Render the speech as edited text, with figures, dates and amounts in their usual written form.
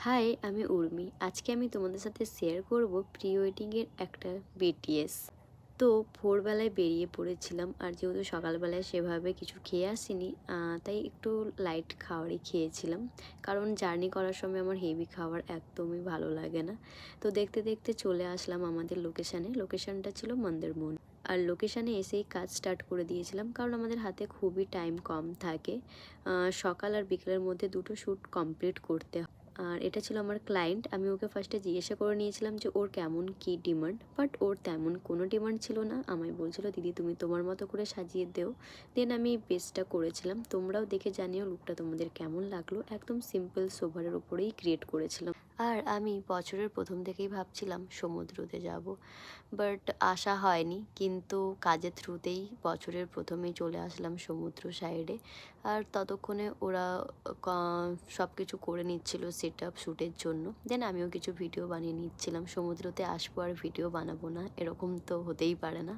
High, আমি উর্মি। আজকে আমি তোমাদের সাথে শেয়ার করব প্রি ওয়েডিংয়ের একটা বিটিএস। তো ভোরবেলায় বেরিয়ে পড়েছিলাম, আর যেহেতু সকালবেলায় সেভাবে কিছু খেয়ে আসিনি, তাই একটু লাইট খাবারই খেয়েছিলাম। কারণ জার্নি করার সময় আমার হেভি খাবার একদমই ভালো লাগে না। তো দেখতে দেখতে চলে আসলাম আমাদের লোকেশানে। লোকেশানটা ছিল মন্দিরমোহন। আর লোকেশানে এসেই কাজ স্টার্ট করে দিয়েছিলাম, কারণ আমাদের হাতে খুবই টাইম কম থাকে। সকাল আর বিকেলের মধ্যে দুটো শ্যুট কমপ্লিট করতে হয়। আর এটা ছিল আমার ক্লায়েন্ট। আমি ওকে ফার্স্টে জিজ্ঞাসা করে নিয়েছিলাম যে ওর কেমন কী ডিমান্ড, বাট ওর তেমন কোনো ডিমান্ড ছিল না। আমায় বলছিল, দিদি তুমি তোমার মতো করে সাজিয়ে দেও। দেন আমি বেস্টটা করেছিলাম। তোমরাও দেখে জানিও লুকটা তোমাদের কেমন লাগলো। একদম সিম্পল সোভারের ওপরেই ক্রিয়েট করেছিলাম। আর আমি বছরের প্রথম থেকেই ভাবছিলাম সমুদ্রতে যাব, বাট আসা হয়নি। কিন্তু কাজের থ্রুতেই বছরের প্রথমেই চলে আসলাম সমুদ্র সাইডে। আর ততক্ষণে ওরা সব কিছু করে নিচ্ছিল সেট আপ শ্যুটের জন্য। দেন আমিও কিছু ভিডিও বানিয়ে নিচ্ছিলাম। সমুদ্রতে আসবো আর ভিডিও বানাবো না, এরকম তো হতেই পারে না।